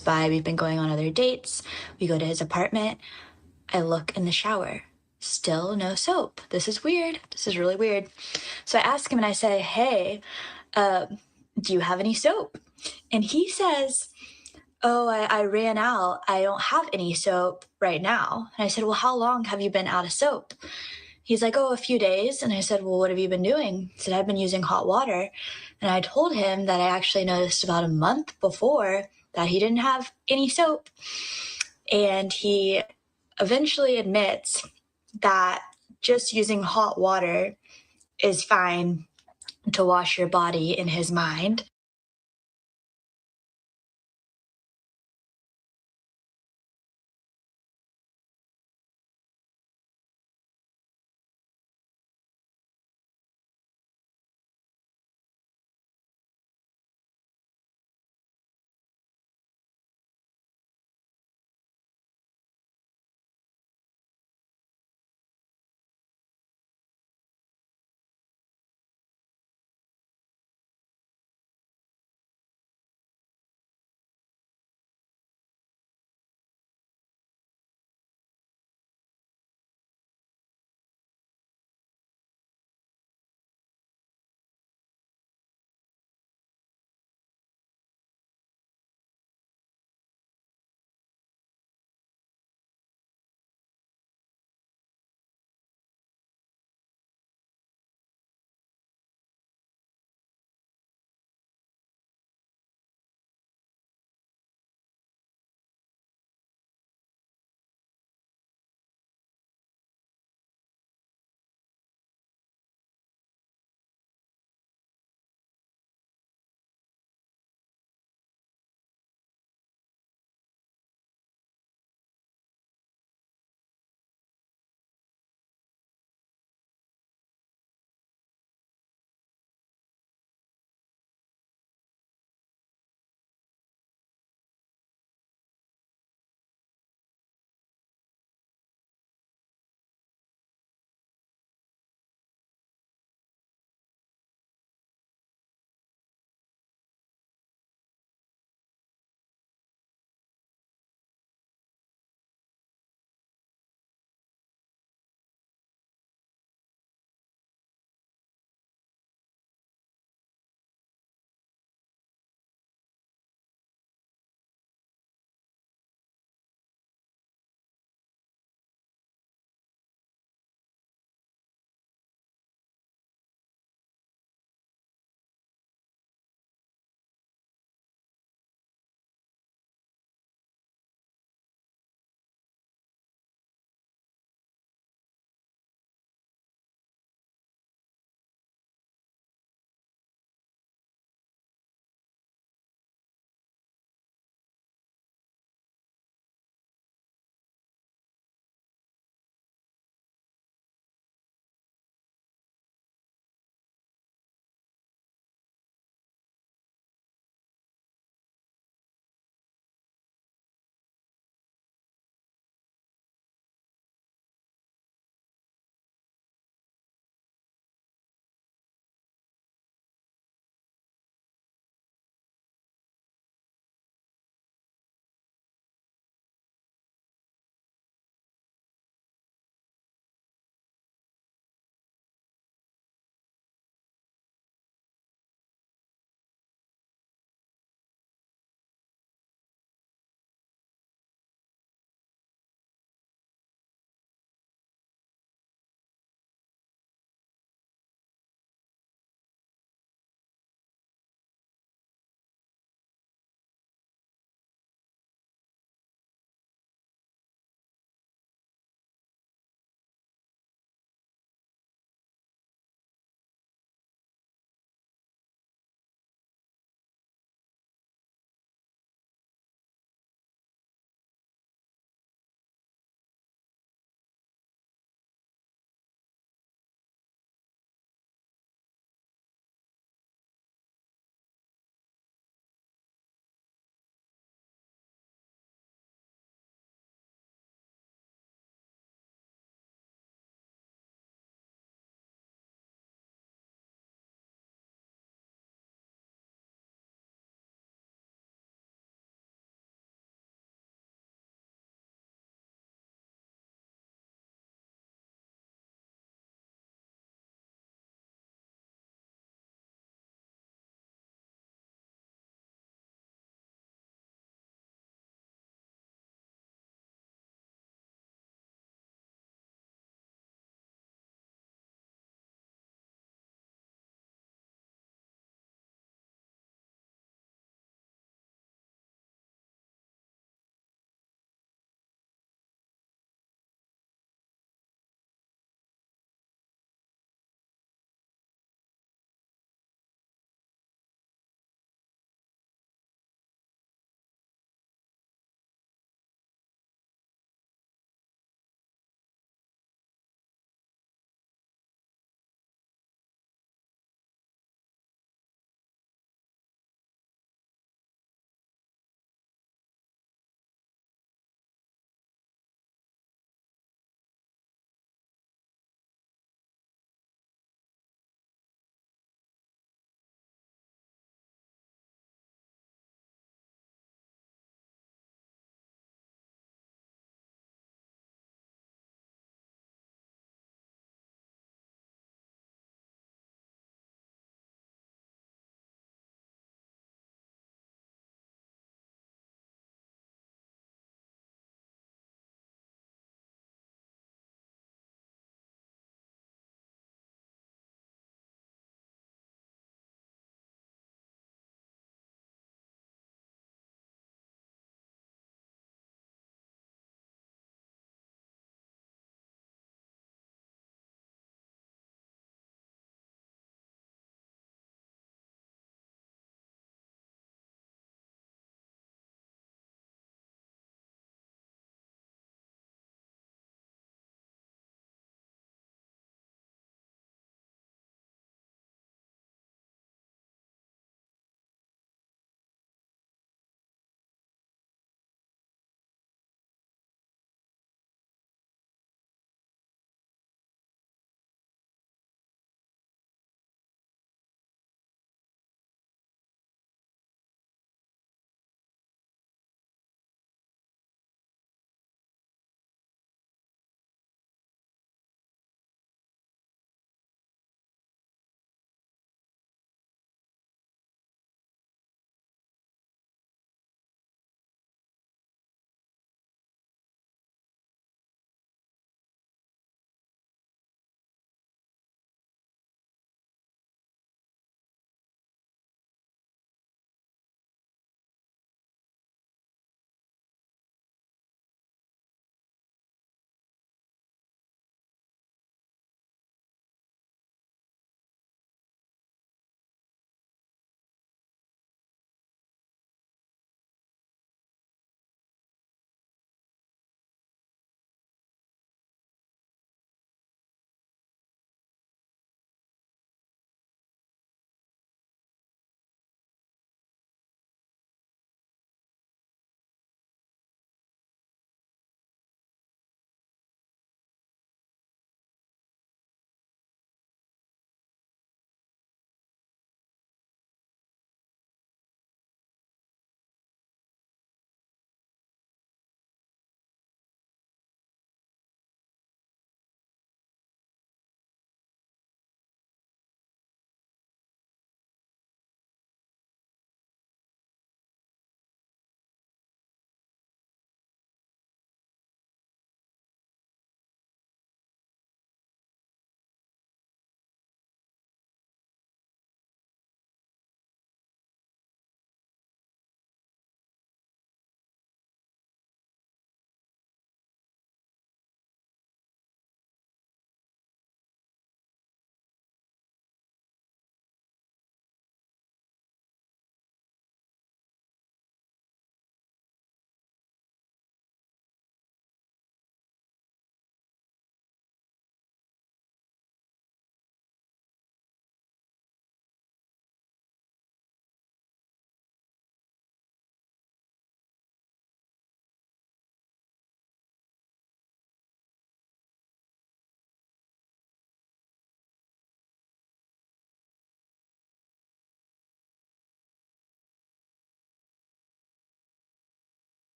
by. We've been going on other dates. We go to his apartment. I look in the shower. Still no soap. This is weird. This is really weird. So I ask him and I say, hey, uh, do you have any soap? And he says, oh, I ran out. I don't have any soap right now. And I said, well, how long have you been out of soap? He's like, oh, a few days. And I said, well, what have you been doing? He said, I've been using hot water. And I told him that I actually noticed about a month before that he didn't have any soap. And he eventually admits that just using hot water is fine to wash your body in his mind.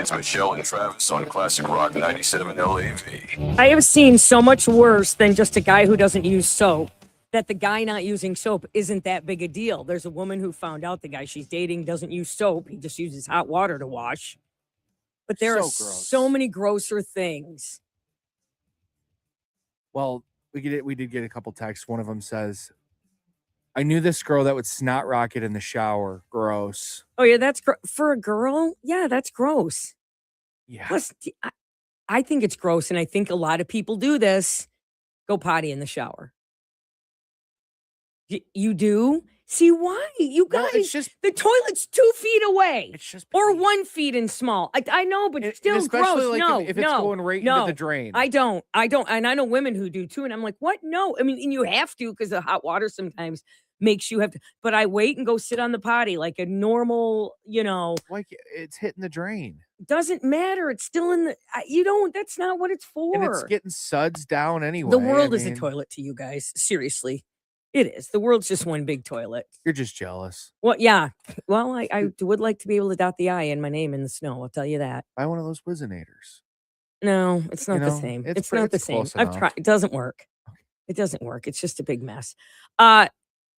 It's Michelle and Travis on Classic Rock 97 LAV. I have seen so much worse than just a guy who doesn't use soap, that the guy not using soap isn't that big a deal. There's a woman who found out the guy she's dating doesn't use soap. He just uses hot water to wash. But there are So gross. so many grosser things. Well, we did get a couple texts. One of them says, I knew this girl that would snot rocket in the shower. Gross. Oh, yeah, that's for a girl. Yeah, that's gross. Yeah. Plus, I think it's gross, and I think a lot of people do this. Go potty in the shower. You do? See, why? You guys, Well, it's just the toilet's 2 feet away. it's just Or petty. 1 feet and small. I know, but it's And still especially gross. like No, if it's no, going right no. into the drain. I don't. And I know women who do too. And I'm like, what? No. I mean, and you have to because the hot water sometimes makes you have to. But I wait and go sit on the potty like a normal, Like it's hitting the drain. doesn't matter. It's still in the, you don't, that's not what it's for. And it's getting suds down anyway. The world I is a mean, toilet to you guys. Seriously. It is. The world's just one big toilet. You're just jealous. Well, yeah. Well, I would like to be able to dot the I in my name in the snow. I'll tell you that. Buy one of those Wizenators. No, it's not You the know, same. it's It's pre- not the it's same. close I've enough. tried. It doesn't work. It doesn't work. It's just a big mess.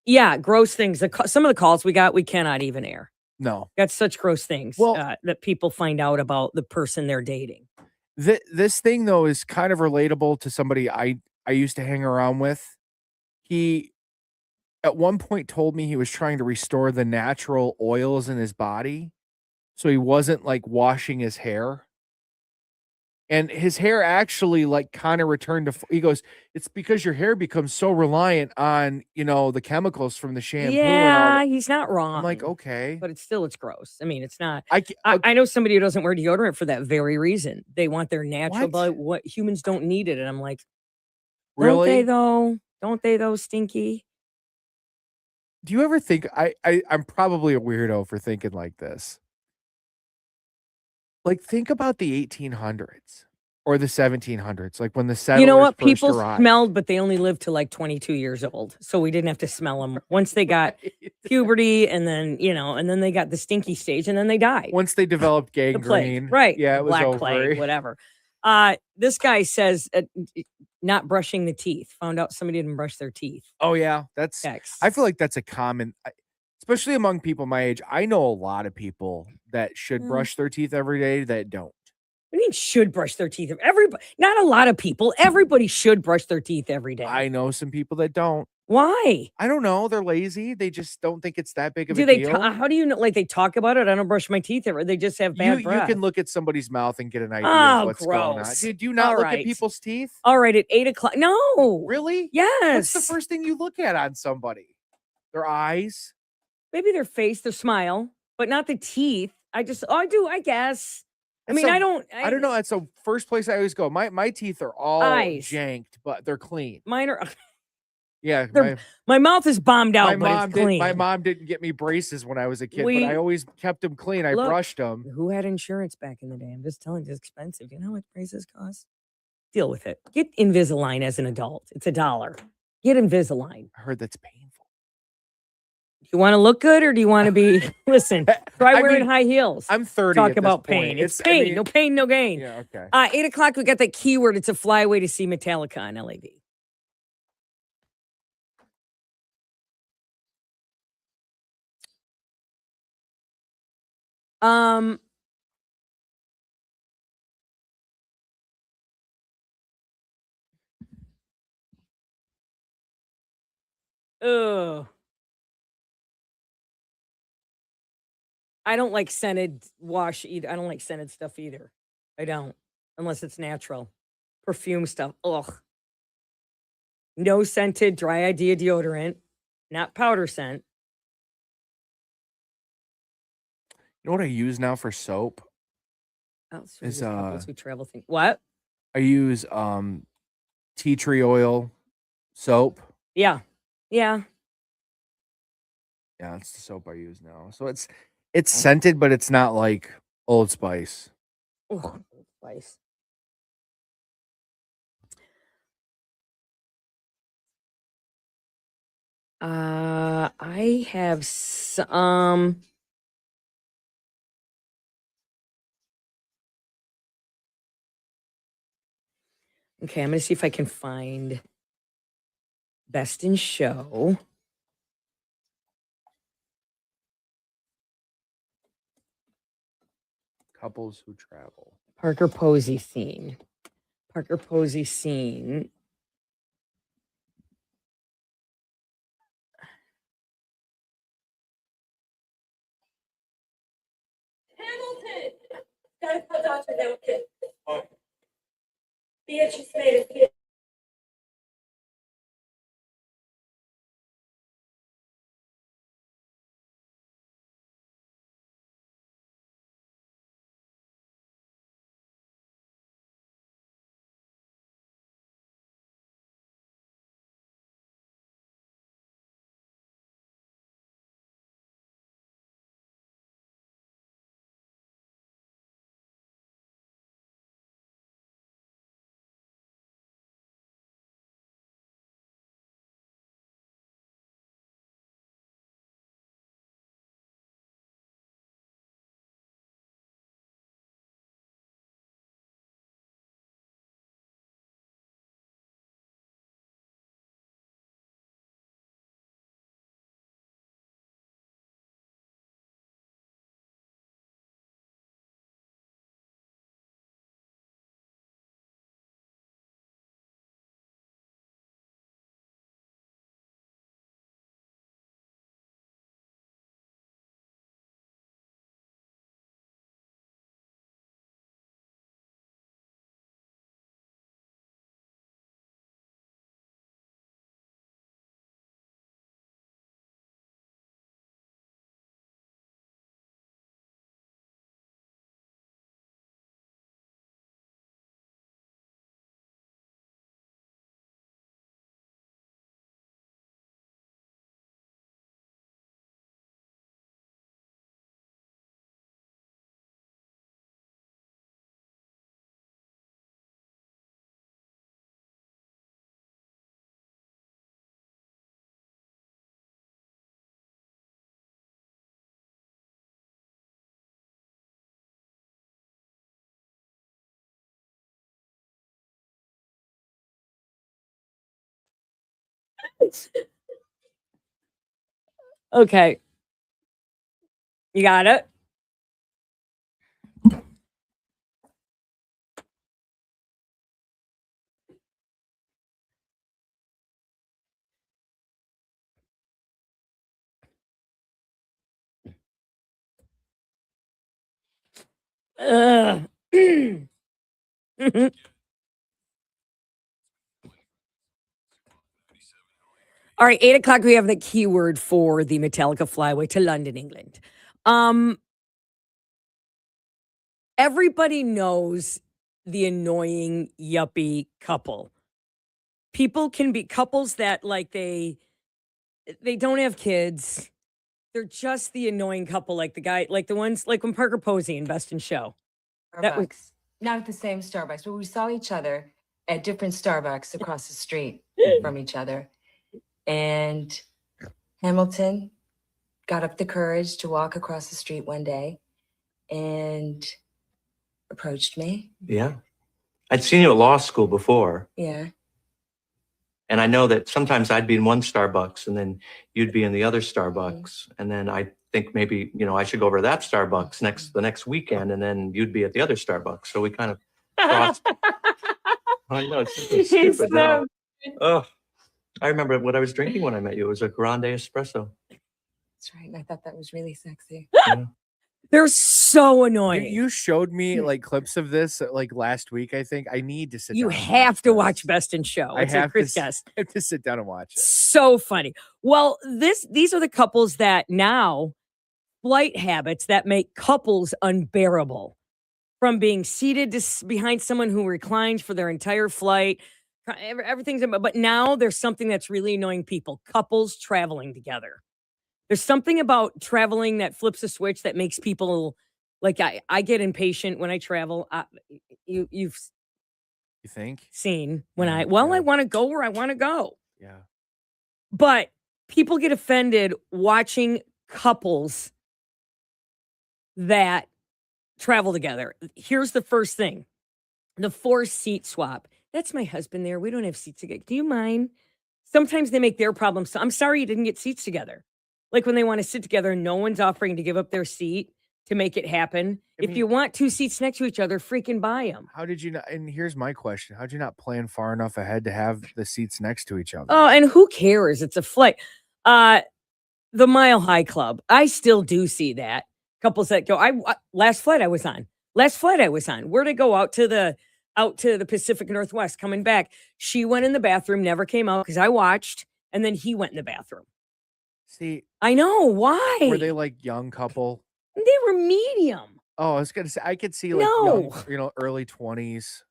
Yeah, gross things. Some of the calls we got, we cannot even air. No. Got such gross things Well- that people find out about the person they're dating. This thing though is kind of relatable to somebody I used to hang around with. He at one point told me he was trying to restore the natural oils in his body, so he wasn't like washing his hair. And his hair actually like kind of returned to he goes, it's because your hair becomes so reliant on, the chemicals from the shampoo and all Yeah, that. he's not wrong. I'm like, okay. But it's gross. I mean, it's not. I I know somebody who doesn't wear deodorant for that very reason. They want their natural What? body. What humans don't need it. And I'm like, don't they really? though? Don't they though, Stinky? Do you ever think I'm probably a weirdo for thinking like this? Like, think about the 1800s or the 1700s, like when the settlers You know what? first People arrived. smelled, but they only lived to like 22 years old. So we didn't have to smell them. Once they got puberty and then, and then they got the stinky stage and then they died. Once they developed The gangrene, plague. Right. Yeah, it was Black over. plague, whatever. This guy says not brushing the teeth. Found out somebody didn't brush their teeth. Oh yeah, that's. Text. I feel like that's a common, especially among people my age. I know a lot of people that should Mm. brush their teeth every day that don't. I mean, should brush their teeth. Everybody, not a lot of people. Everybody should brush their teeth every day. I know some people that don't. Why? I don't know. They're lazy. They just don't think it's that big of Do a they? deal. How do you know? Like they talk about it. I don't brush my teeth ever. They just have bad You breath. can look at somebody's mouth and get an idea Oh, of what's going on. gross. Do you not All look right. at people's teeth? All right, at 8:00. No. Really? Yes. What's the first thing you look at on somebody? Their eyes? Maybe their face, their smile, but not the teeth. I do. I guess. I mean, So, I don't. I don't know. That's the first place I always go. My teeth are all Eyes. janked, but they're clean. Mine are. Yeah, My mouth is bombed my out, but mom it's did. clean. My mom didn't get me braces when I was a kid, We- but I always kept them clean. I Look. brushed them. Who had insurance back in the day? I'm just telling you, it's expensive. You know how much braces cost? Deal with it. Get Invisalign as an adult. It's $1. Get Invisalign. I heard that's painful. Do you want to look good or do you want to be? Listen, try I wearing mean, high heels. I'm 30. Talk at this about point. pain. It's I pain. mean, No pain, no gain. Yeah. Okay. 8:00. We got that keyword. It's a flyway to see Metallica on LAV. Ugh. I don't like scented wash either. I don't like scented stuff either. I don't, unless it's natural. Perfume stuff. Ugh. No scented dry idea deodorant, not powder scent. You know what I use now for soap? Oh, so Is, just couples who travel thing. What? I use tea tree oil soap. Yeah. Yeah. Yeah, that's the soap I use now. So it's scented, but it's not like Old Spice. Ugh, Spice. I have some. Okay, I'm going to see if I can find Best in Show. Couples who travel. Parker Posey scene. Parker Posey scene. Hamilton! Gotta put out your little kid. Beatrice made a kid. Okay. You got it? Ugh. All right, 8 o'clock. We have the keyword for the Metallica Flyway to London, England. Everybody knows the annoying yuppie couple. People can be couples that like they don't have kids. They're just the annoying couple, like the guy, like the ones like when Parker Posey and Best in Show. That was Starbucks. Not at the same Starbucks, but we saw each other at different Starbucks across the street from each other. And Hamilton got up the courage to walk across the street one day and approached me. Yeah. I'd seen you at law school before. Yeah. And I know that sometimes I'd be in one Starbucks and then you'd be in the other Starbucks. And then I think maybe, I should go over to that Starbucks the next weekend and then you'd be at the other Starbucks. So we kind of crossed. I know it's stupid now. Oh, I remember what I was drinking when I met you. It was a grande espresso. That's right. And I thought that was really sexy. Yeah. they're so annoying. You showed me like clips of this like last week. I think I need to sit. You down and have to this. watch Best in Show. I It's a have Chris to. Guest. I have to sit down and watch it. So funny. Well, these are the couples that now flight habits that make couples unbearable. From being seated behind someone who reclines for their entire flight, everything's. But now there's something that's really annoying people: couples traveling together. There's something about traveling that flips a switch that makes people like I get impatient when I travel. You've You think? seen when Yeah, I yeah. want to go where I want to go. Yeah. But people get offended watching couples that travel together. Here's the first thing: the forced seat swap. That's my husband there. We don't have seats together. Do you mind? Sometimes they make their problems. So I'm sorry you didn't get seats together. Like when they want to sit together and no one's offering to give up their seat to make it happen. I If mean- you want 2 seats next to each other, freaking buy them. How did you not? And here's my question: how'd you not plan far enough ahead to have the seats next to each other? Oh, and who cares? It's a flight. The Mile High Club. I still do see that. Couples that go, last flight I was on. Where'd I go? Out to the Pacific Northwest coming back. She went in the bathroom, never came out because I watched, and then he went in the bathroom. See, I know. Why? were they like young couple? They were medium. Oh, I was gonna say I could see like No. young, early 20s.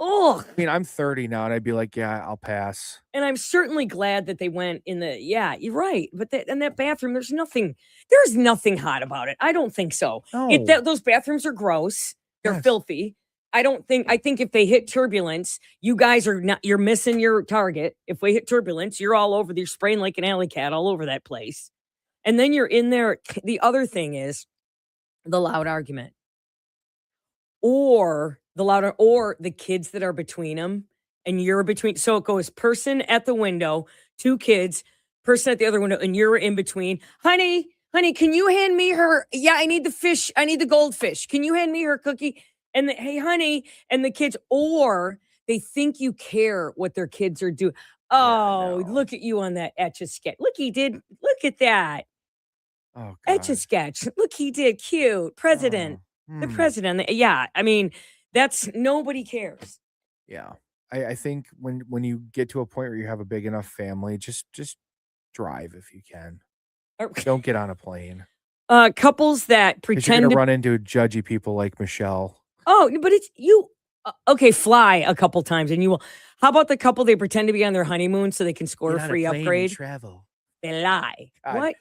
Ugh. I mean, I'm 30 now, and I'd be like, yeah, I'll pass. And I'm certainly glad that they went in the, yeah, you're right. But in that bathroom, there's nothing hot about it. I don't think so. No. Those bathrooms are gross. They're Yes. filthy. I think if they hit turbulence, you guys you're missing your target. If we hit turbulence, you're all over, you're spraying like an alley cat all over that place. And then you're in there. The other thing is the loud argument. Or the kids that are between them and you're between. So it goes person at the window, 2 kids, person at the other window, and you're in between. Honey, can you hand me her? Yeah, I need the fish. I need the goldfish. Can you hand me her cookie? And hey, honey, and the kids, or they think you care what their kids are doing. Oh, no. look at you on that Etch-a-Sketch. Look at that. Oh, God. Etch-a-Sketch. Look, he did cute. President. Oh, The hmm. president. Yeah. I mean, that's nobody cares. Yeah, I think when you get to a point where you have a big enough family, just drive if you can. Don't get on a plane. Couples that 'Cause you're pretend gonna to, run into judgy people like Michelle. oh, but it's you. Okay, fly a couple times and you will. How about the couple they pretend to be on their honeymoon so they can score a free upgrade? Travel. They lie. God, What?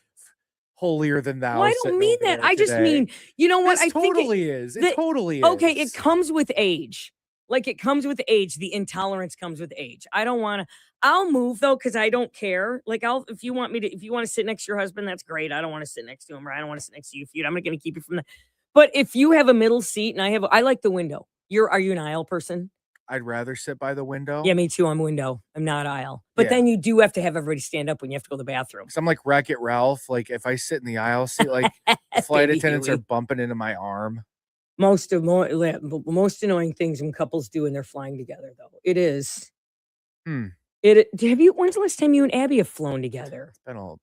Holier than thou. Well, I don't sitting mean over that. there I just today. mean, you know what? This I think totally is. It the- totally is. okay, it comes with age. Like it comes with age. The intolerance comes with age. I don't want to. I'll move though because I don't care. Like if you want to sit next to your husband, that's great. I don't want to sit next to him, or I don't want to sit next to you. I'm not going to keep you from that. But if you have a middle seat and I like the window. Are you an aisle person? I'd rather sit by the window. Yeah, me too. I'm window. I'm not aisle. But then you do have to have everybody stand up when you have to go to the bathroom. 'Cause I'm like Wreck-It Ralph. Like if I sit in the aisle seat, like the flight Baby attendants are Huey. bumping into my arm. Most annoying things when couples do when they're flying together, though. It is. Hmm. When's the last time you and Abby have flown together? It's been all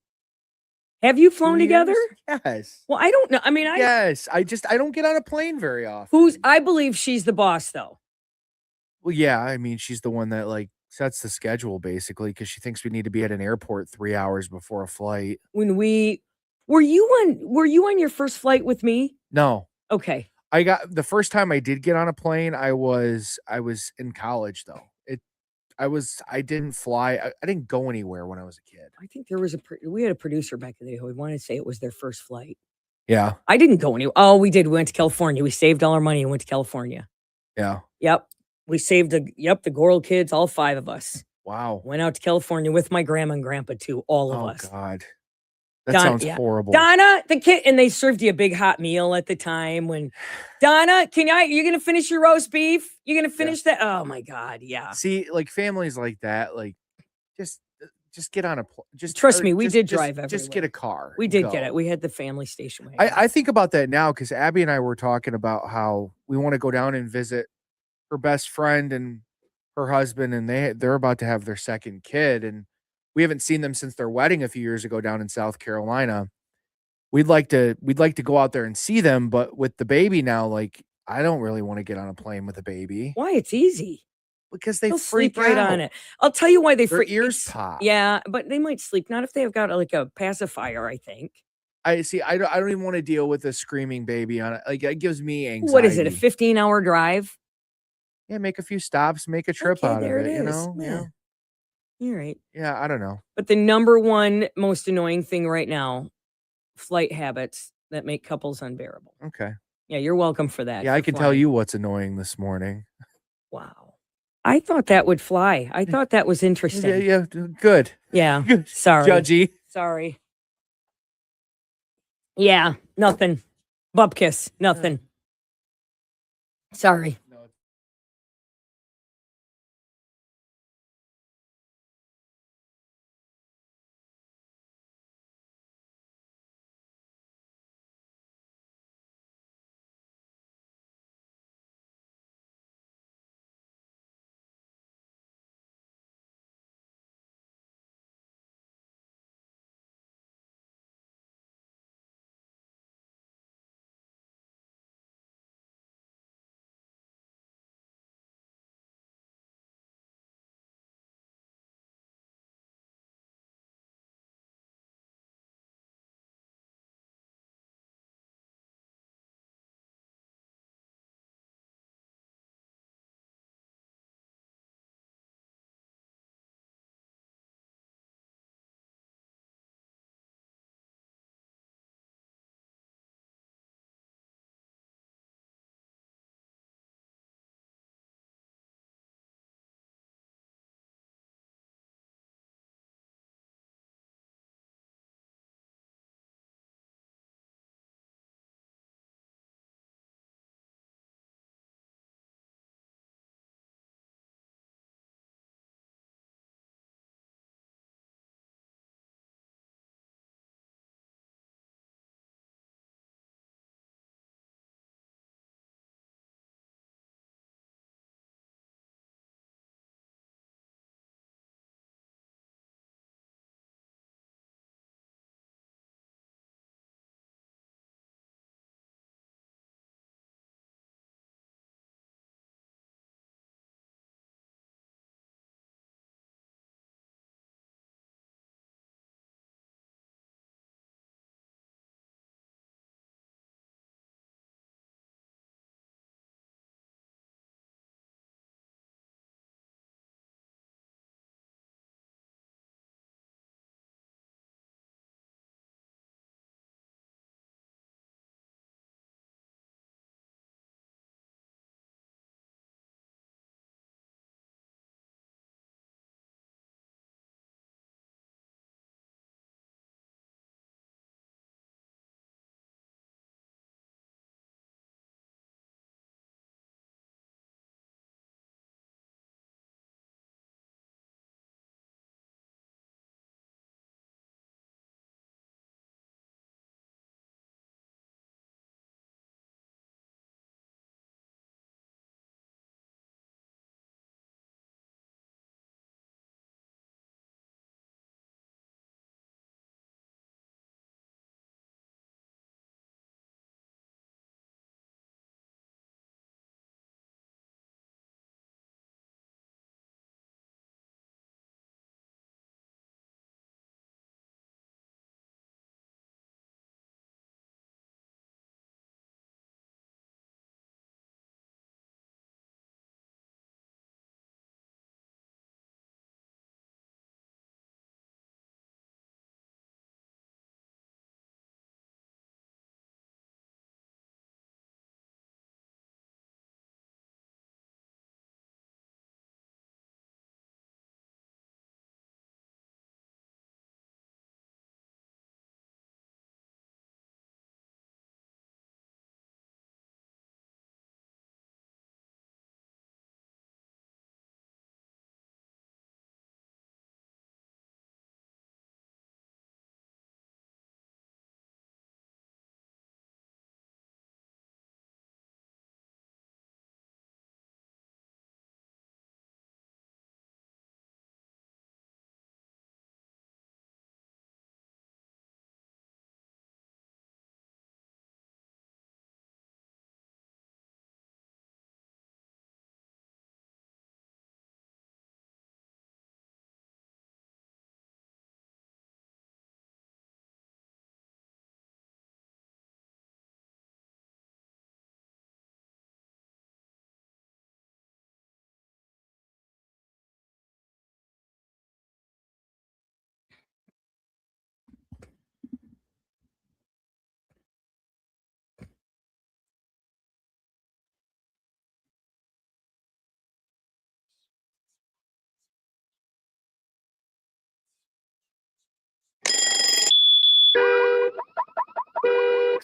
Have you 2 flown together? years? Yes. Well, I don't know. I mean, Yes. I don't get on a plane very often. I believe she's the boss, though. Well, yeah. I mean, she's the one that like sets the schedule basically because she thinks we need to be at an airport 3 hours before a flight. When were you on your first flight with me? No. Okay. I got the first time I did get on a plane, I was in college though. I didn't fly. I didn't go anywhere when I was a kid. I think there was we had a producer back in the day who would want to say it was their first flight. Yeah. I didn't go anywhere. Oh, we did. We went to California. We saved all our money and went to California. Yeah. Yep. We saved the Goral kids, all 5 of us. Wow. Went out to California with my grandma and grandpa too, all of Oh us. God. That sounds horrible. Donna, the kid, and they served you a big hot meal at the time when Donna, you're gonna finish your roast beef? You're gonna finish that? Oh my God, yeah. See, like families like that, like just get on a just Trust or me, we just- did just- drive Just get a car. We and did get go. it. We had the family station wagon. I think about that now because Abby and I were talking about how we want to go down and visit her best friend and her husband, and they're about to have their second kid, and we haven't seen them since their wedding a few years ago down in South Carolina. We'd like to go out there and see them, but with the baby now, like I don't really want to get on a plane with a baby Why? It's easy. because they They'll freak sleep right out. on it. I'll tell you why they Their freak. ears pop. Yeah, but they might sleep. Not if they have got like a pacifier, I think. I see. I don't even want to deal with a screaming baby on it. Like it gives me anxiety. What is it? A 15-hour drive? Yeah, make a few stops, make a trip Okay, out of there it. it You is. know. Yeah. You're right. Yeah. I don't know. But the number one most annoying thing right now, flight habits that make couples unbearable. Okay. Yeah, you're welcome for that. Yeah, I for can tell flying. you what's annoying this morning. Wow. I thought that would fly. I thought that was interesting. Yeah. Good. Yeah. Good. Sorry. Judgy. Sorry. Yeah. Nothing. Bupkiss. Nothing. Sorry.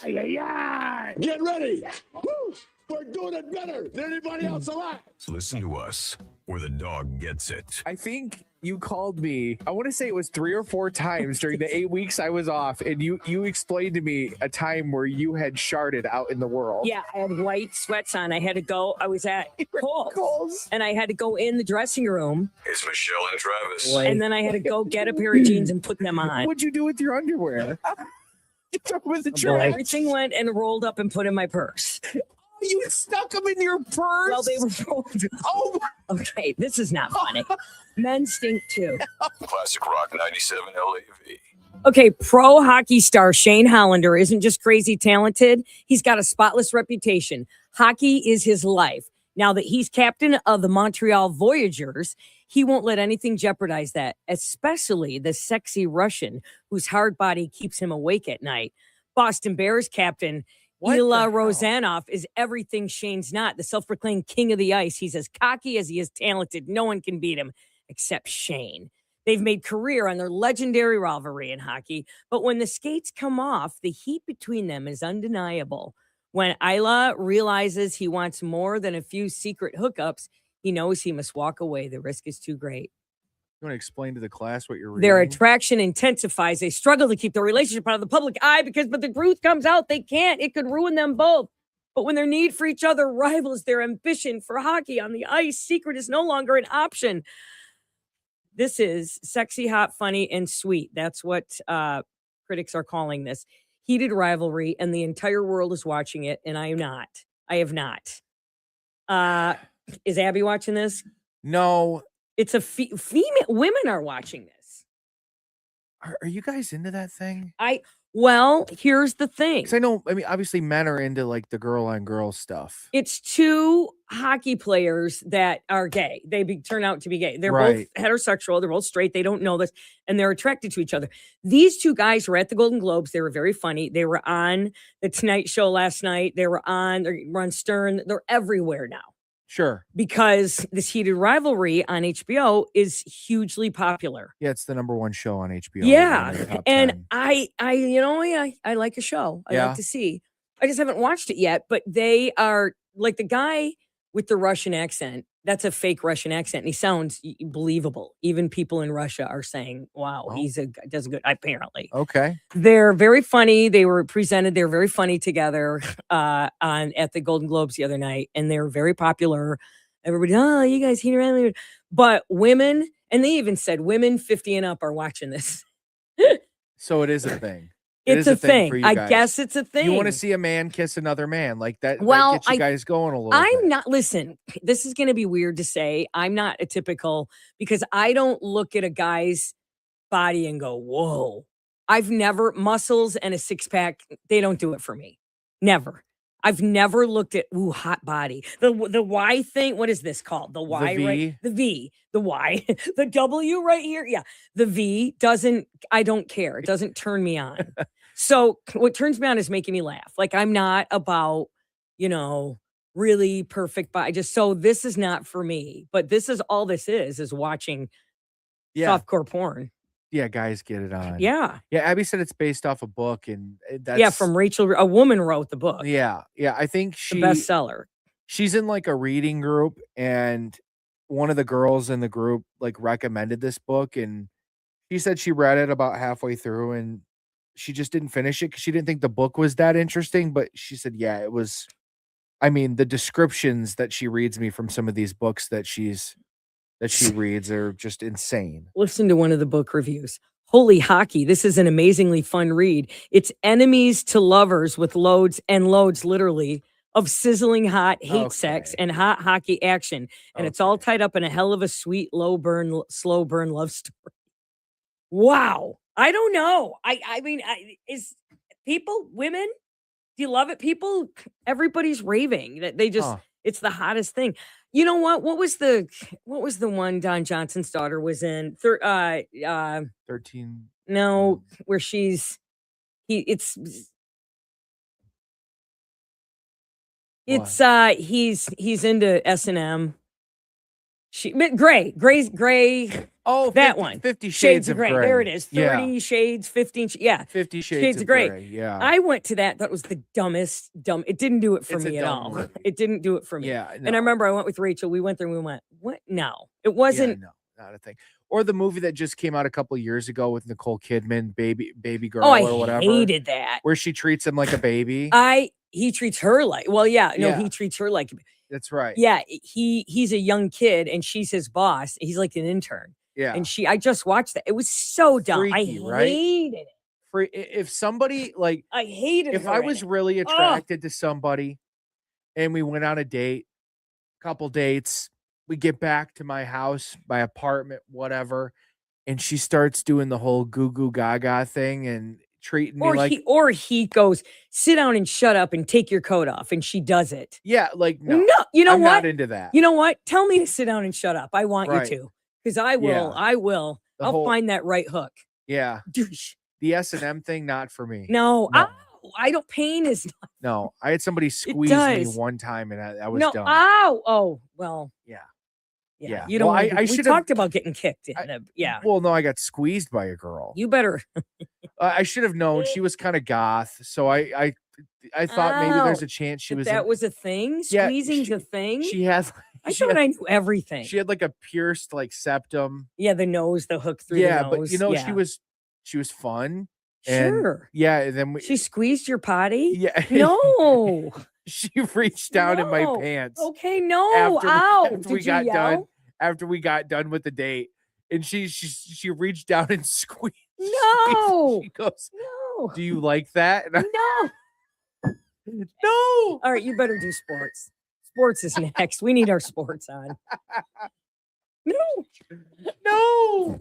Get ready. Woo! We're doing it better than anybody else alive. Listen to us, where the dog gets it. I think you called me, I want to say it was 3 or 4 times during the 8 weeks I was off, and you explained to me a time where you had sharded out in the world. Yeah, I had white sweats on. I had to go. I was at Kohl's, Kohl's. and I had to go in the dressing room, It's Michelle and Travis. and then I had to go get a pair of jeans and put them on. What'd you do with your underwear? You took them with the So trash. everything went and rolled up and put in my purse. You stuck them in your purse. Well, they were rolled. Oh, Okay, this is not funny. Men stink too. Classic Rock 97 LAV. Okay, pro hockey star Shane Hollander isn't just crazy talented. He's got a spotless reputation. Hockey is his life. Now that he's captain of the Montreal Voyageurs, he won't let anything jeopardize that, especially the sexy Russian whose hard body keeps him awake at night. Boston Bears captain What Ilya the hell? Rozanov is everything Shane's not, the self-proclaimed king of the ice. He's as cocky as he is talented. No one can beat him except Shane. They've made career on their legendary rivalry in hockey, but when the skates come off, the heat between them is undeniable. When Ilya realizes he wants more than a few secret hookups, he knows he must walk away. The risk is too great. you want to explain to the class what you're reading? Their attraction intensifies. They struggle to keep their relationship out of the public eye but the truth comes out. They can't. It could ruin them both. But when their need for each other rivals their ambition for hockey on the ice, secret is no longer an option. This is sexy, hot, funny, and sweet. That's what critics are calling this. Heated rivalry, and the entire world is watching it, and I am not. I have not. Is Abby watching this? No. It's a female. Women are watching this. Are you guys into that thing? Well, here's the thing. Because I know, I mean, obviously men are into like the girl on girl stuff. It's two hockey players that are gay. They turn out to be gay. They're Right. both heterosexual. They're both straight. They don't know this, and they're attracted to each other. These two guys were at the Golden Globes. They were very funny. They were on the Tonight Show last night. They were on Stern. They're everywhere now Sure. because this heated rivalry on HBO is hugely popular. Yeah, it's the #1 show on HBO. Yeah, in the top and 10. I like a show. I Yeah. like to see. I just haven't watched it yet, but they are like the guy with the Russian accent. That's a fake Russian accent, and he sounds believable. Even people in Russia are saying, "Wow, Oh. does a good." Apparently, Okay. they're very funny. They were presented. They're very funny together at the Golden Globes the other night, and they're very popular. Everybody, oh, you guys heat around. But women, and they even said women 50 and up are watching this. So it is a thing. It It's is a thing. for you I guys. guess it's a thing. You want to see a man kiss another man like that? Well, that gets you guys going a little I'm bit. not, listen, this is going to be weird to say. I'm not a typical, because I don't look at a guy's body and go, whoa. I've never, muscles and a six pack, they don't do it for me. Never. I've never looked at, ooh, hot body. The Y thing, what is this called? The Y, V? right? The V, the Y, the W right here. Yeah. The V doesn't, I don't care. It doesn't turn me on. So what turns me on is making me laugh. Like I'm not about, really perfect body. So this is not for me, but this is all this is watching Yeah. softcore porn. Yeah, guys get it on. Yeah. Yeah, Abby said it's based off a book, and that's Yeah. From Rachel, a woman wrote the book. Yeah, I think The bestseller. she's in like a reading group, and one of the girls in the group like recommended this book, and she said she read it about halfway through, and she just didn't finish it because she didn't think the book was that interesting. But she said, yeah, it was. I mean, the descriptions that she reads me from some of these books that she reads are just insane. Listen to one of the book reviews. Holy hockey. This is an amazingly fun read. It's enemies to lovers with loads and loads, literally, of sizzling hot hate sex Okay. and hot hockey action. And it's all tied up in a hell of a sweet, slow burn love story. Wow. I don't know. I mean, is people, women, do you love it? People, everybody's raving that they just, Huh. it's the hottest thing. You know what? What was the one Don Johnson's daughter was in? 13. No, where it's he's into S&M. Gray's Oh, That 50 one. 50 Shades of Grey. Grey. There it is. 30 Yeah. Shades, 15. Yeah. 50 Shades of Grey. Yeah. I went to that. That was the dumbest. It didn't do it for It's a me at dumb all. movie. It didn't do it for me. Yeah. And I No. remember I went with Rachel. We went there and we went, what? No, it Yeah, wasn't. no, not a thing. Or the movie that just came out a couple years ago with Nicole Kidman, Baby Girl Oh, I or whatever, hated that. where she treats him like a baby. He treats her like, well, yeah, no, Yeah. he treats her like, That's right. yeah, he's a young kid and she's his boss. He's like an intern. Yeah. And I just watched that. It was so dumb. Freaky, I right? hated it. If somebody like I hated if her I in was it. really attracted to somebody and we went on a date, couple dates, we get back to my house, my apartment, whatever, and she starts doing the whole goo goo gaga thing and treating me like Or he goes, sit down and shut up and take your coat off. And she does it. yeah, like no, No, you know I'm what? not into that. You know what? Tell me to sit down and shut up. I want Right. you to. Because I will. Yeah. I will. The I'll whole- find that right hook. Yeah, Douche. the S&M thing, not for me. No. No. Ow, I don't pain is not. No, I had somebody squeeze me does. one time and I was No. done. Ow. Oh, well. Yeah. Yeah. Yeah. You don't Well, want I we should've- talked about getting kicked. I- Yeah. Well, no, I got squeezed by a girl. You better. I should have known she was kind of goth, so I thought maybe there's Ow. a chance she That was. that was a thing? Yeah, Squeezing's a thing? She has. I she thought had, I knew everything. she had like a pierced like septum. Yeah, the nose, the hook through Yeah, the but nose. you know yeah. she was fun. And Sure. yeah, and then we, She squeezed your potty? yeah, No. she reached down in my No. pants Okay, no. Ow. after we Did got you done. yell? After we got done with the date, and she reached down and squeezed. No. She goes, No. "Do you like that?" And I, No. no. All right, you better do sports. Sports is next. We need our sports on. No. No.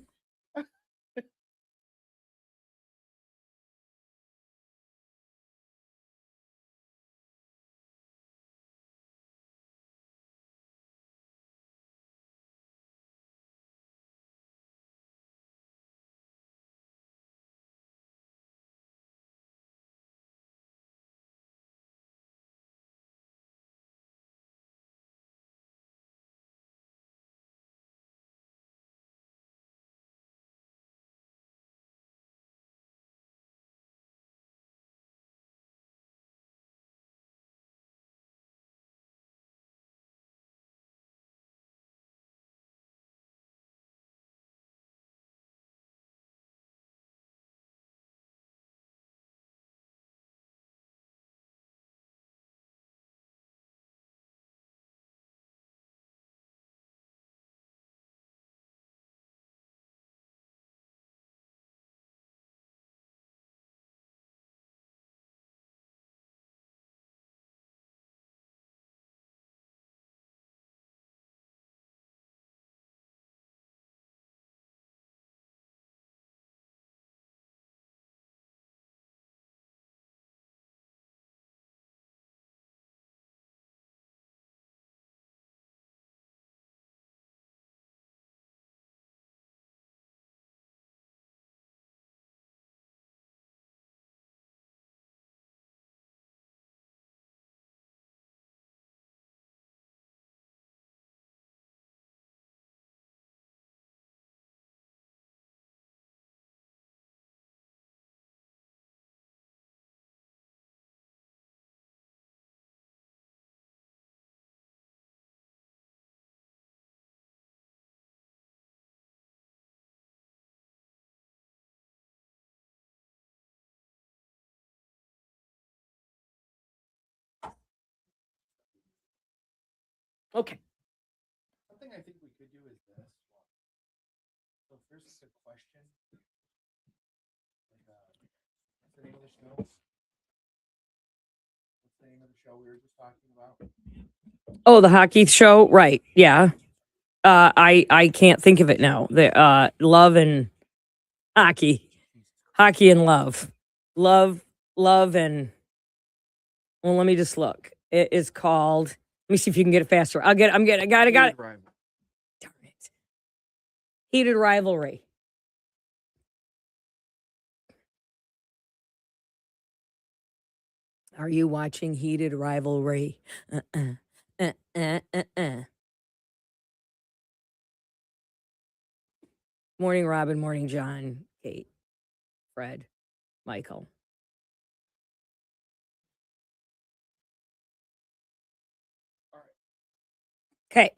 Okay. Something I think we could do is this. So first a question. What's the name of the show? What's the name of the show we were just talking about? Oh, the hockey show? Right. Yeah. I can't think of it now. The love and hockey. Hockey and love. Love and well, let me just look. It is called, let me see if you can get it faster. I got it. Got it. Rival. Darn it. Heated rivalry. Are you watching Heated Rivalry? Morning, Robin. Morning, John, Kate, Fred, Michael. Okay.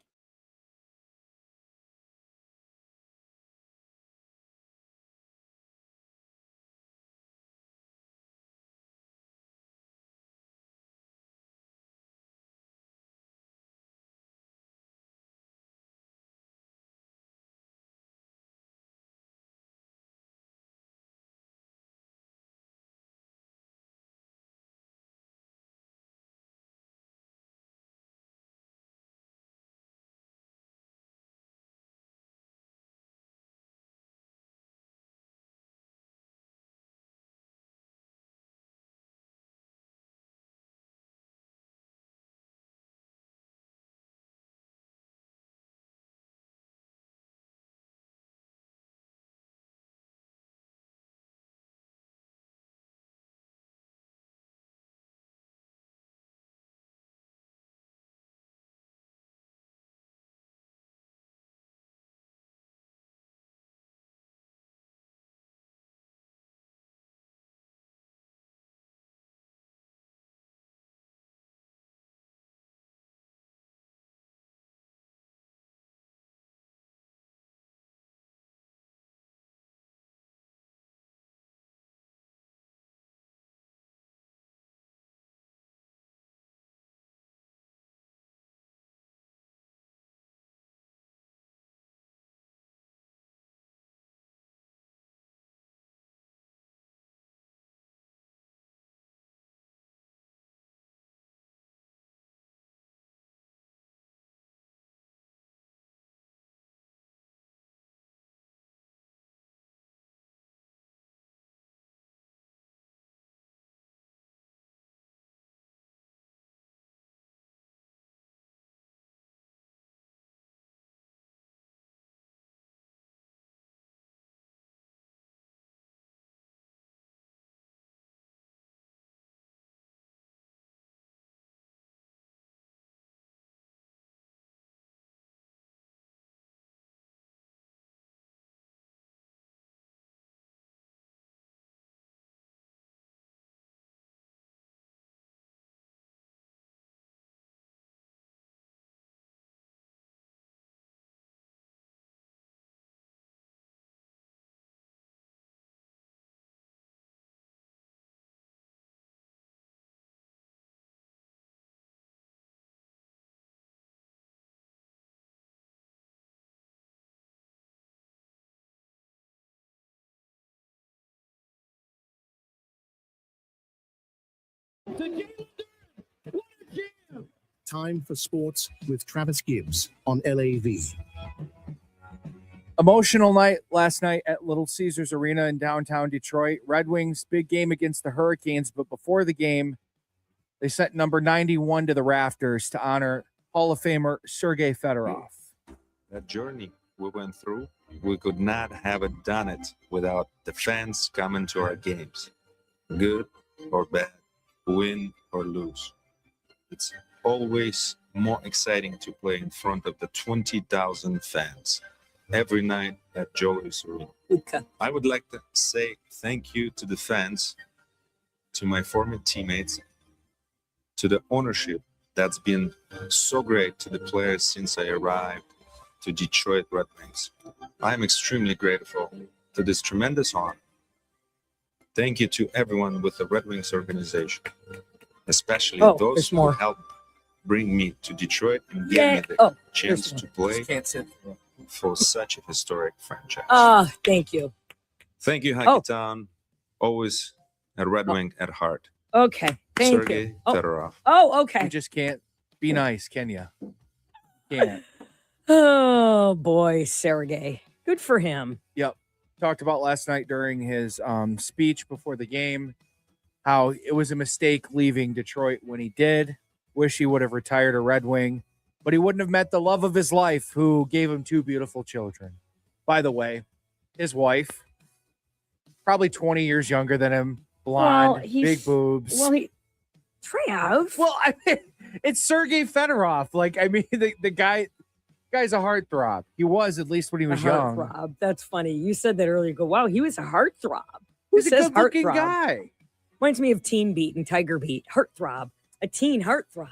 Time for sports with Travis Gibbs on LAV. Emotional night last night at Little Caesars Arena in downtown Detroit. Red Wings, big game against the Hurricanes, but before the game, they sent number 91 to the rafters to honor Hall of Famer Sergei Fedorov. That journey we went through, we could not have done it without the fans coming to our games, good or bad, win or lose. It's always more exciting to play in front of the 20,000 fans every night at Jolies Arena. I would like to say thank you to the fans, to my former teammates, to the ownership that's been so great to the players since I arrived to Detroit Red Wings. I'm extremely grateful to this tremendous honor. Thank you to everyone with the Red Wings organization, especially those who helped bring me to Detroit and give me the chance to play for such a historic franchise. Thank you. Thank you, Hockey Town. Always a Red Wing at heart. Okay. Thank Sergei you. Fedorov. Oh, okay. You just can't be nice, can you? Can't. Oh boy, Sergey. Good for him. Yep. Talked about last night during his speech before the game how it was a mistake leaving Detroit when he did. Wish he would have retired a Red Wing, but he wouldn't have met the love of his life who gave him two beautiful children. By the way, his wife, probably 20 years younger than him, blonde, big boobs. Trav. Well, I mean, it's Sergei Fedorov. Like, I mean, the guy, Guy's a heartthrob. He was, at least when he was A young. heartthrob. That's funny. You said that earlier. You go, wow, he was a heartthrob. Who He's a says good-looking heartthrob? guy. Reminds me of Teen Beat and Tiger Beat. Heartthrob. A teen heartthrob.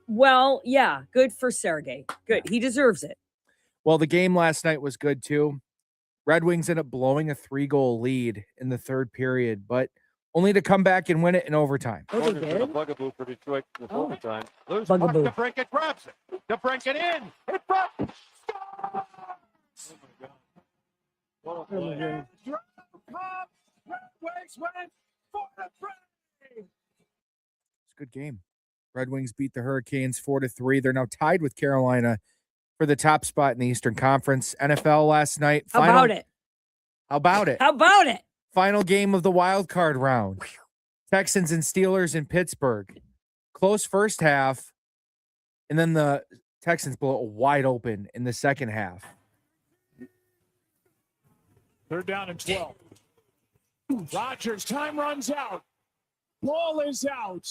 Well, yeah, good for Sergey. Good. He deserves it. Well, the game last night was good too. Red Wings ended up blowing a 3-goal lead in the third period, but only to come back and win it in overtime. Oh, they did? Bugaboo for Detroit in the overtime. Loose Bugaboo. puck, DeBrincat grabs it. DeBrincat in. Hit back. Oh, my God. It's a good game. Red Wings beat the Hurricanes 4-3. They're now tied with Carolina for the top spot in the Eastern Conference. NFL last night. How about it? How about it? How about it? Final game of the wild card round. Texans and Steelers in Pittsburgh. Close first half, and then the Texans blow it wide open in the second half. They're down and 12. Rodgers, time runs out. Ball is out.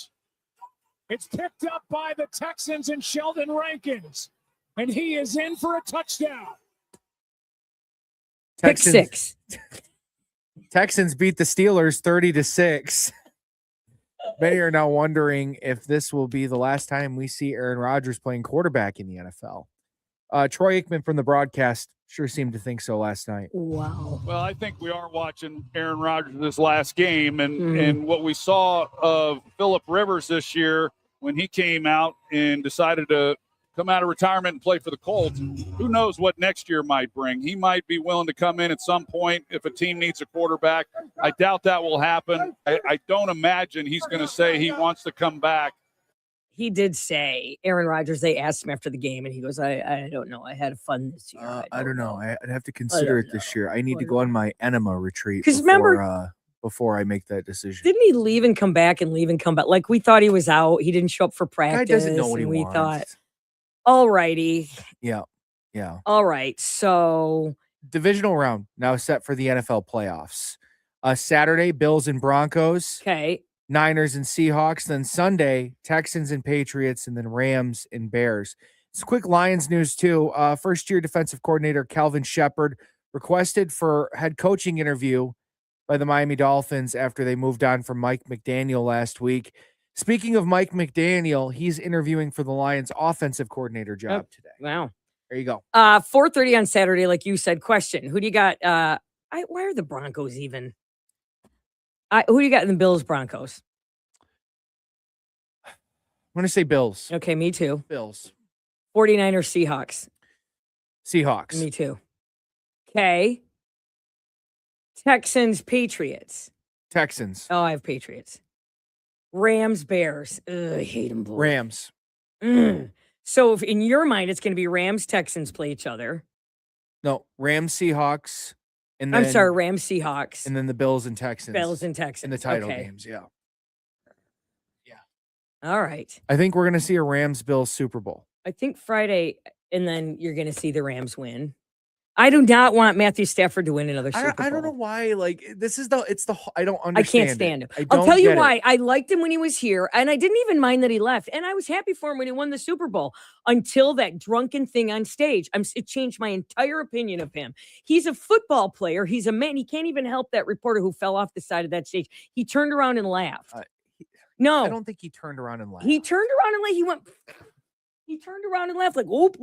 It's picked up by the Texans and Sheldon Rankins. And he is in for a touchdown. Pick six. Texans beat the Steelers 30-6. Many are now wondering if this will be the last time we see Aaron Rodgers playing quarterback in the NFL. Troy Aikman from the broadcast sure seemed to think so last night. Wow. Well, I think we are watching Aaron Rodgers this last game, and what we saw of Phillip Rivers this year when he came out and decided to come out of retirement and play for the Colts. Who knows what next year might bring? He might be willing to come in at some point if a team needs a quarterback. I doubt that will happen. I don't imagine he's going to say he wants to come back. He did say, Aaron Rodgers, they asked him after the game, and he goes, I don't know. I had fun this year. I don't know. I'd have to consider it this year. I need to go on my enema retreat 'Cause before I make that decision. Didn't he leave and come back and leave and come back? Like, we thought he was out. He didn't show up for practice. Guy doesn't know what he and we wants. thought, all righty. Yeah. All right. So Divisional round now set for the NFL playoffs. Saturday, Bills and Broncos. Okay. Niners and Seahawks. Then Sunday, Texans and Patriots, and then Rams and Bears. It's quick Lions news too. First-year defensive coordinator Calvin Shepard requested for head coaching interview by the Miami Dolphins after they moved on from Mike McDaniel last week. Speaking of Mike McDaniel, he's interviewing for the Lions offensive coordinator job today. Wow. There you go. 4:30 on Saturday, like you said. Question: who do you got? Why are the Broncos even? Who do you got in the Bills Broncos? I'm going to say Bills. Okay, me too. Bills. 49ers Seahawks. Seahawks. Me too. Okay. Texans Patriots. Texans. Oh, I have Patriots. Rams Bears. Ugh, I hate them both. Rams. So if in your mind it's going to be Rams Texans play each other. No, Rams Seahawks. And then, I'm sorry, Rams Seahawks. And then the Bills and Texans. Bills and Texans. In the title Okay. games, yeah. All right. I think we're going to see a Rams-Bills Super Bowl. I think Friday, and then you're going to see the Rams win. I do not want Matthew Stafford to win another Super Bowl. I don't know why. Like, I don't understand. I can't stand him. I I'll tell you get why. it. I liked him when he was here, and I didn't even mind that he left. And I was happy for him when he won the Super Bowl until that drunken thing on stage. It changed my entire opinion of him. He's a football player. He's a man. He can't even help that reporter who fell off the side of that stage. He turned around and laughed. No. I don't think he turned around and laughed. He turned around and laughed. He turned around and laughed like, whoop,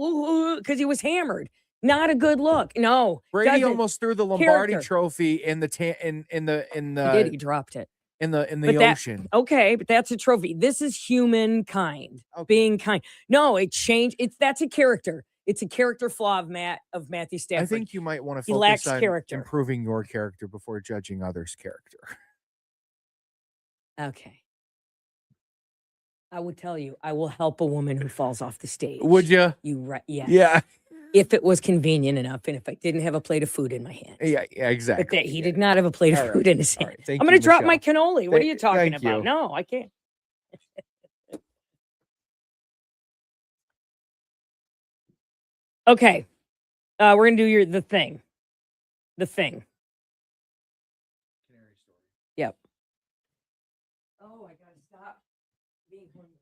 because he was hammered. Not a good look. No. Brady doesn't. almost threw the Lombardi Character. Trophy in the He did. He dropped it. in the But that- ocean. Okay, but that's a trophy. This is humankind being kind. No, it changed. That's a character. It's a character flaw of Matthew Stafford. I think you might want to He lacks focus on character. improving your character before judging others' character. Okay. I would tell you, I will help a woman who falls off the stage. Would you? You right? Yes. Yeah. If it was convenient enough, and if I didn't have a plate of food in my hand. Yeah, exactly. But that he did not have a plate of All right. food in his All hand. right. Thank I'm going you, to drop my Michelle. cannoli. What are you talking Thank about? you. No, I can't. Okay. We're going to do the thing. The thing. Yep. Oh, I got to stop being hungry.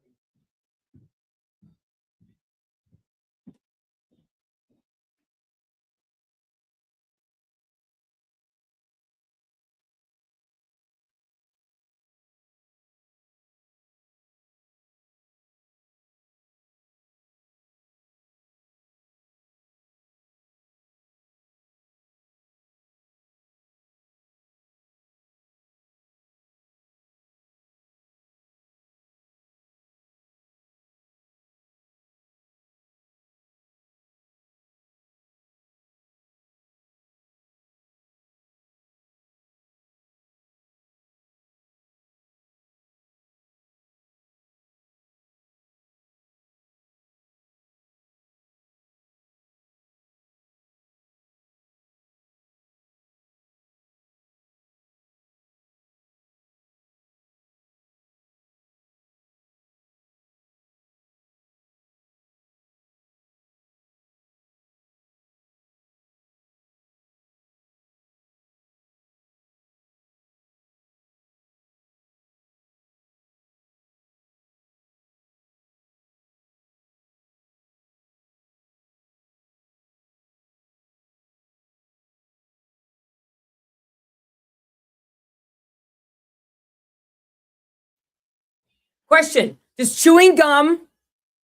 Question. Does chewing gum...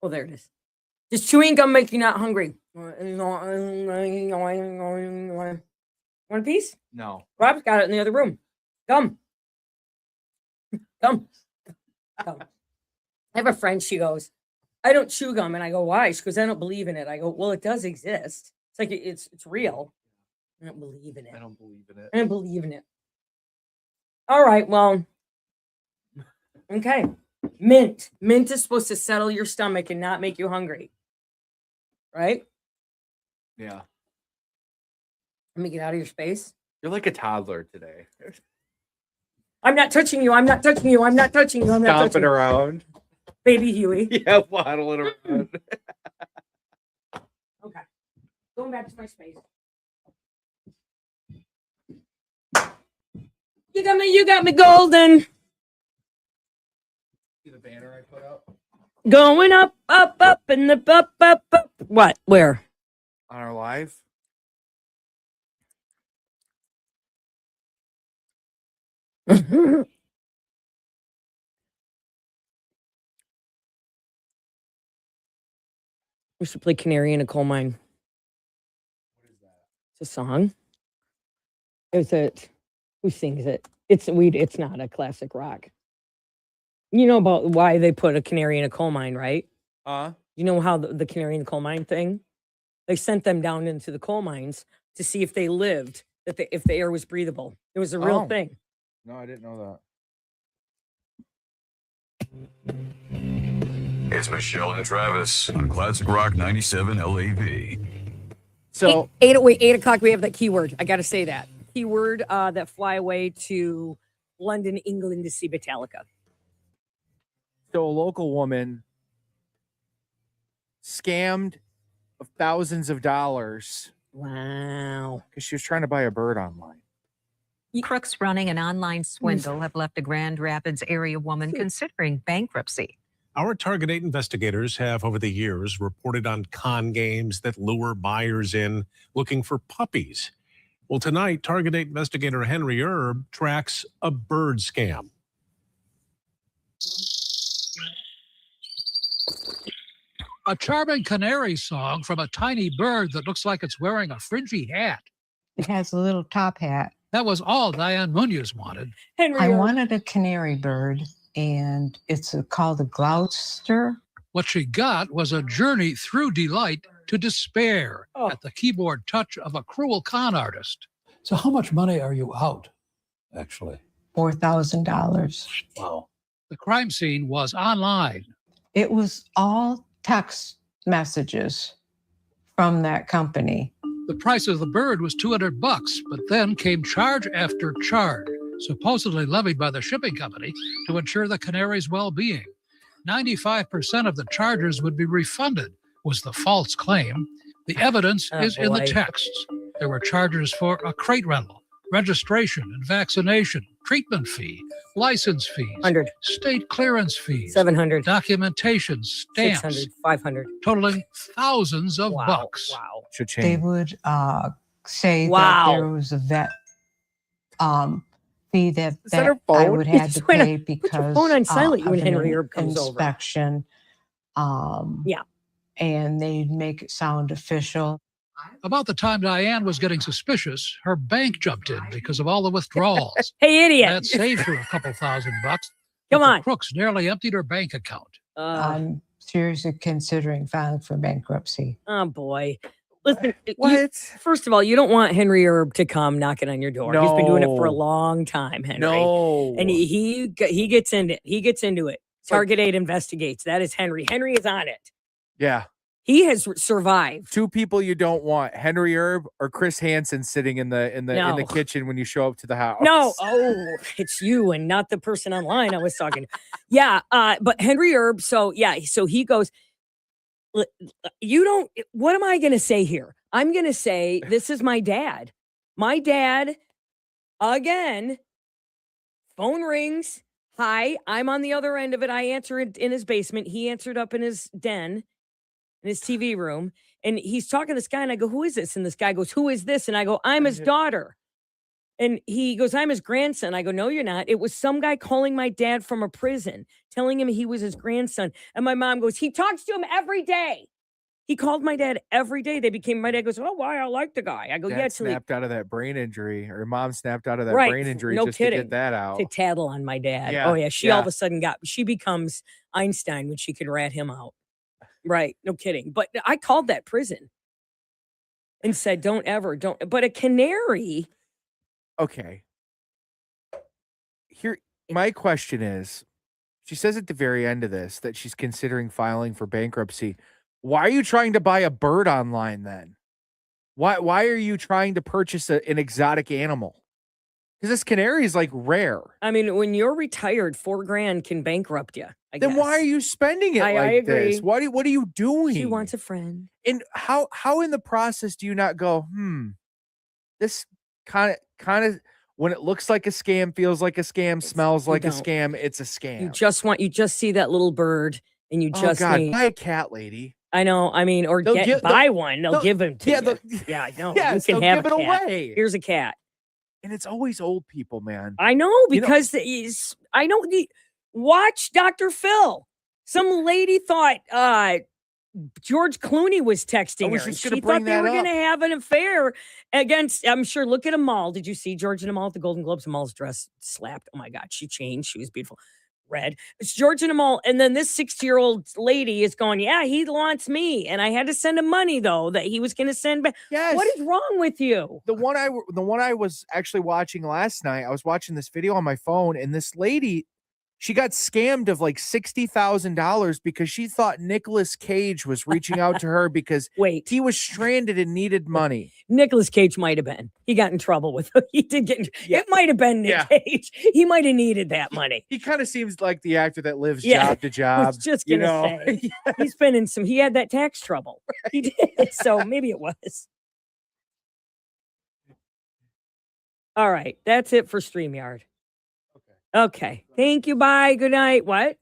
Oh, there it is. Does chewing gum make you not hungry? Want a piece? No. Rob's got it in the other room. Gum. Gum. Gum. I have a friend, she goes, I don't chew gum. And I go, why? She goes, I don't believe in it. I go, well, it does exist. It's like, it's real. I don't believe in it. I don't believe in it. I don't believe in it. All right, well, okay. Mint. Mint is supposed to settle your stomach and not make you hungry. Right? Yeah. Let me get out of your space. You're like a toddler today. I'm not touching you. I'm not touching you. I'm not touching you. I'm not touching Stomping you. around. Baby Huey. Yeah, waddling around. Okay. Going back to my space. You got me golden. See the banner I put up? Going up, up, up, and the up, up, up. What? Where? On our live? We should play Canary in a Coal Mine. What is that? It's a song. Is it? Who sings it? It's not a classic rock. You know about why they put a canary in a coal mine, right? You know how the canary in the coal mine thing? They sent them down into the coal mines to see if they lived, if the air was breathable. It was a real Oh. thing. No, I didn't know It's Michelle and Travis on Classic Rock 97 LAV. So, 8 o'clock, we have that keyword. I got to say that. Keyword that fly away to London, England to see Metallica. so a local woman scammed of thousands of dollars Wow. because she was trying to buy a bird online. Crooks running an online swindle have left a Grand Rapids area woman considering bankruptcy. Our Target 8 investigators have over the years reported on con games that lure buyers in looking for puppies. Well, tonight, Target 8 investigator Henry Erb tracks a bird scam. A charming canary song from a tiny bird that looks like it's wearing a fringy hat. It has a little top hat. That was all Diane Munoz wanted. Henry I Erb. wanted a canary bird, and it's called a Gloucester. What she got was a journey through delight to despair at the keyboard touch of a cruel con artist. So how much money are you out, actually? $4,000. Wow. The crime scene was online. It was all text messages from that company. The price of the bird was $200, but then came charge after charge, supposedly levied by the shipping company to ensure the canary's well-being. 95% of the charges would be refunded, was the false claim. The evidence is in the boy. texts. There were charges for a crate rental, registration and vaccination, treatment fee, license fees, 100, state clearance fees, 700, documentation, stamps, 600, 500. totaling thousands of Wow. bucks. Wow. Should They change. would say Wow. that there was a vet fee that Is that her I phone? would have to Wait a- pay put your because phone on silent, you of and Henry an Erb comes over. inspection. Yeah. And they'd make it sound official. About the time Diane was getting suspicious, her bank jumped in because of all the withdrawals. Hey, idiot. That saved her a couple $1,000. Come but the on. crooks nearly emptied her bank account. I'm seriously considering filing for bankruptcy. Oh, boy. Listen, What? first of all, you don't want Henry Erb to come knocking on your door. He's been doing it for a No. long time, Henry. No. And he gets into it. He gets into it. Target 8 investigates. That is Henry. Henry is on it. Yeah. He has survived. Two people you don't want: Henry Erb or Chris Hansen sitting in the No. kitchen when you show up to the house. No, oh, it's you and not the person online I was talking. Yeah, but Henry Erb. So he goes. You don't. What am I going to say here? I'm going to say this is my dad. My dad. Again. Phone rings. Hi, I'm on the other end of it. I answer it in his basement. He answered up in his den, in his TV room, and he's talking to this guy. And I go, "Who is this?" And this guy goes, "Who is this?" And I go, "I'm his daughter." And he goes, I'm his grandson. I go, no, you're not. It was some guy calling my dad from a prison, telling him he was his grandson. And my mom goes, he talks to him every day. He called my dad every day. My dad goes, oh, why? I like the guy. I go, Dad yeah, till he, snapped out of that brain injury, or mom snapped out of that right. brain injury No just to kidding. get that out. To tattle on my dad. Yeah, Oh, yeah. She all yeah. of a sudden she becomes Einstein when she could rat him out. Right. No kidding. But I called that prison and said, don't. But a canary. Okay. Here, my question is, she says at the very end of this that she's considering filing for bankruptcy. Why are you trying to buy a bird online then? Why are you trying to purchase an exotic animal? Because this canary is like rare. I mean, when you're retired, $4,000 can bankrupt you. Then why are you spending it I like agree. this? What are you doing? She wants a friend. And how in the process do you not go, this kind of when it looks like a scam, feels like a scam, smells like a don't. scam, it's a scam. You just see that little bird and you Oh just God, need, buy a cat, lady. I know. I mean, or They'll buy one. They'll give him to yeah, you. Yeah, I know. yes, you can they'll have give a it cat. away. Here's a cat. And it's always old people, man. I know You know- because I know watch Dr. Phil. Some lady thought George Clooney was texting I was her. And just gonna she bring thought they that were up. going to have an affair against, I'm sure, look at Amal. Did you see George and Amal at the Golden Globes? Amal's dress slapped. Oh my God, she changed. She was beautiful. Red. It's George and Amal. And then this 60-year-old lady is going, yeah, he wants me. And I had to send him money, though, that he was going to send back. Yes. What is wrong with you? The one I was actually watching last night, I was watching this video on my phone, and this lady, she got scammed of like $60,000 because she thought Nicolas Cage was reaching out to her because Wait. he was stranded and needed money. Nicolas Cage might have been. He got in trouble with He did get. It might have been Nick Cage. He might have needed that money. He kind of seems like the actor that lives Yeah, job to job. I was just you gonna know? say he's been in some. He had that tax trouble. He did. So maybe it was. All right, that's it for StreamYard. Okay. Thank you. Bye. Good night. What?